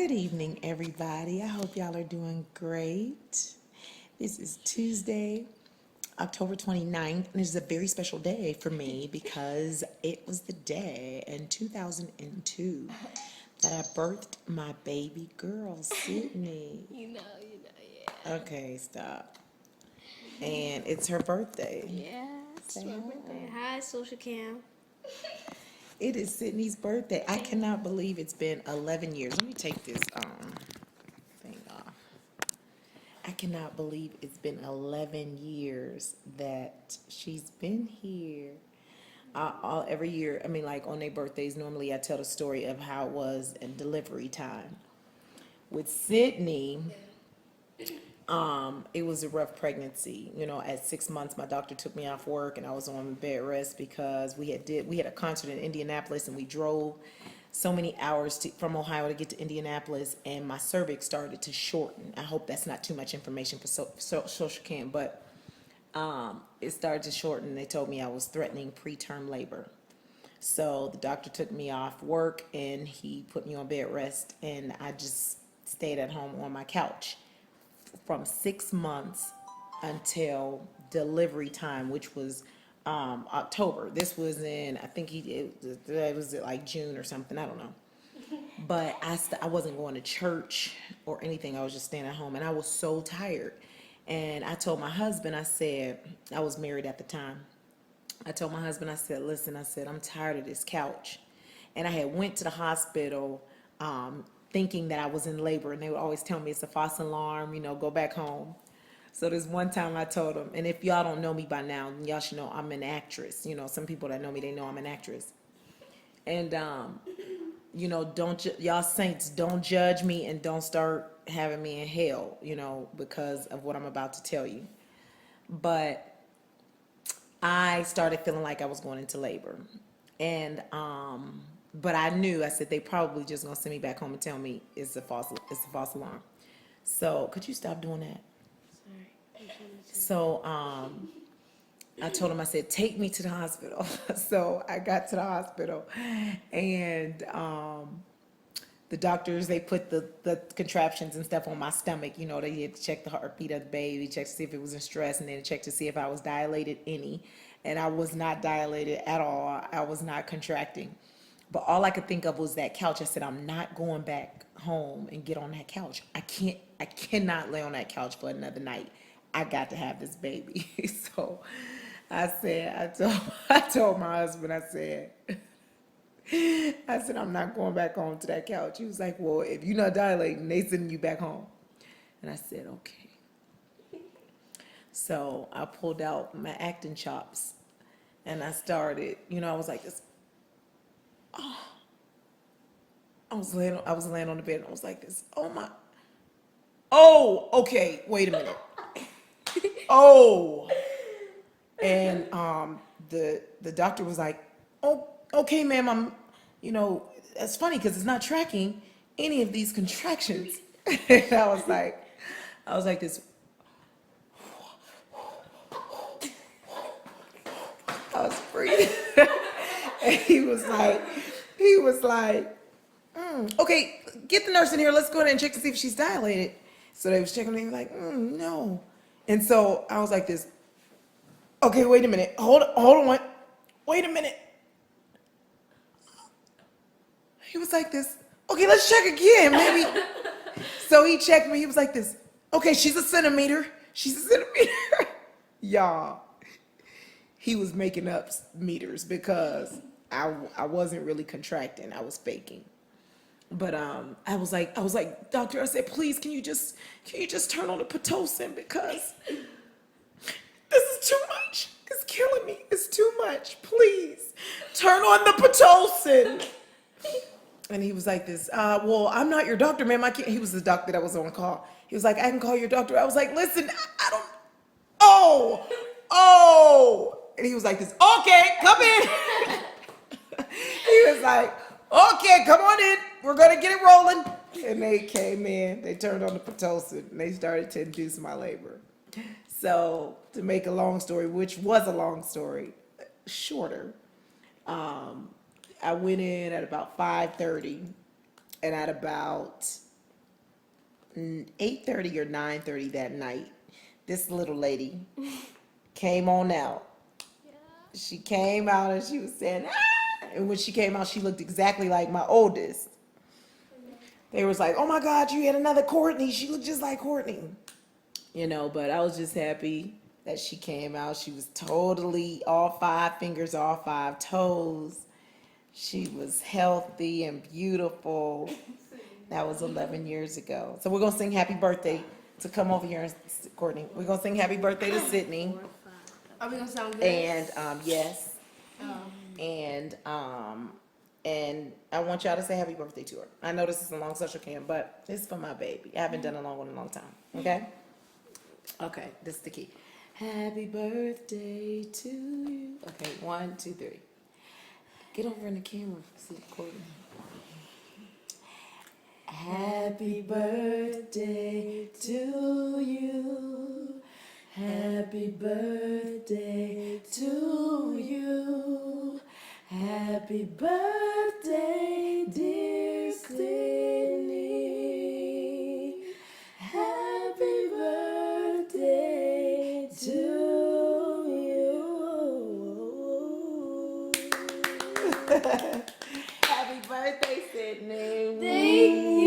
Good evening, everybody. I hope y'all are doing great. This is Tuesday, October 29th, and it's a very special day for me because it was the day in 2002 that I birthed my baby girl, Sydney. Yeah. Okay, stop. And it's her birthday. Yeah, it's Say my hi. birthday. Hi, Social Cam. It is Sydney's birthday. I cannot believe it's been 11 years. Let me take this thing off. I cannot believe it's been 11 years that she's been here. Every year, I mean, like on their birthdays, normally I tell the story of how it was in delivery time. With Sydney, it was a rough pregnancy. You know, at 6 months, my doctor took me off work and I was on bed rest because we had a concert in Indianapolis and we drove so many hours from Ohio to get to Indianapolis, and my cervix started to shorten. I hope that's not too much information for social cam, but it started to shorten. They told me I was threatening preterm labor. So the doctor took me off work and he put me on bed rest, and I just stayed at home on my couch from 6 months until delivery time, which was October. This was in, I think it was like June or something. I don't know. But I wasn't going to church or anything. I was just staying at home, and I was so tired. And I told my husband, I said, I was married at the time. I told my husband, I said, listen, I said, I'm tired of this couch. And I had went to the hospital thinking that I was in labor, and they would always tell me it's a false alarm, you know, go back home. So this one time I told them, and if y'all don't know me by now, y'all should know I'm an actress. You know, some people that know me, they know I'm an actress. And you know, y'all saints, don't judge me and don't start having me in hell, you know, because of what I'm about to tell you. But I started feeling like I was going into labor. And but I knew, I said they probably just gonna send me back home and tell me it's a false alarm. So could you stop doing that? Sorry. So I told him, I said, take me to the hospital. So I got to the hospital, and the doctors, they put the contraptions and stuff on my stomach. You know, they had to check the heartbeat of the baby, check to see if it was in stress, and then check to see if I was dilated any. And I was not dilated at all. I was not contracting. But all I could think of was that couch. I said, I'm not going back home and get on that couch. I cannot lay on that couch for another night. I got to have this baby. So I told my husband, I said, I'm not going back home to that couch. He was like, well, if you're not dilating, they sending you back home. And I said, okay. So I pulled out my acting chops and I started, you know, I was like this. I was laying on the bed and I was like this. Oh my. Oh, okay. Wait a minute. Oh. And the doctor was like, oh, okay, ma'am, you know, it's funny because it's not tracking any of these contractions. And I was like this. I was breathing. And he was like, okay, get the nurse in here. Let's go ahead and check to see if she's dilated. So they was checking me like, no. And so I was like this, okay, wait a minute. Hold on. Wait a minute. He was like this, okay, let's check again, maybe. So he checked me. He was like this, okay, she's a centimeter. She's a centimeter. Y'all, he was making up meters because I wasn't really contracting. I was faking. But I was like, doctor, I said, please, can you just turn on the Pitocin because this is too much. It's killing me. It's too much. Please turn on the Pitocin. And he was like this, well, I'm not your doctor, ma'am. I can't. He was the doctor that was on call. He was like, I can call your doctor. I was like, listen, I don't, oh, oh. And he was like this, okay, come in. He was like, okay, come on in. We're going to get it rolling. And they came in, they turned on the Pitocin, and they started to induce my labor. So to make a long story, which was a long story, shorter, I went in at about 5:30, and at about 8:30 or 9:30 that night, this little lady came on out. She came out and she was saying, ah! And when she came out, she looked exactly like my oldest. They was like, oh my God, you had another Courtney. She looked just like Courtney. You know, but I was just happy that she came out. She was totally all 5 fingers, all 5 toes. She was healthy and beautiful. That was 11 years ago. So we're going to sing happy birthday to come over here, Courtney. We're going to sing happy birthday to Sydney. Are we gonna sound good? And, yes. And I want y'all to say happy birthday to her. I know this is a long social cam, but this is for my baby. I haven't done a long one in a long time. Okay? Okay, this is the key. Happy birthday to you. Okay, 1, 2, 3. Get over in the camera. See Courtney. Happy birthday to you. Happy birthday to you. Happy birthday, dear Sydney. Happy birthday to you. Happy birthday, Sydney. Thank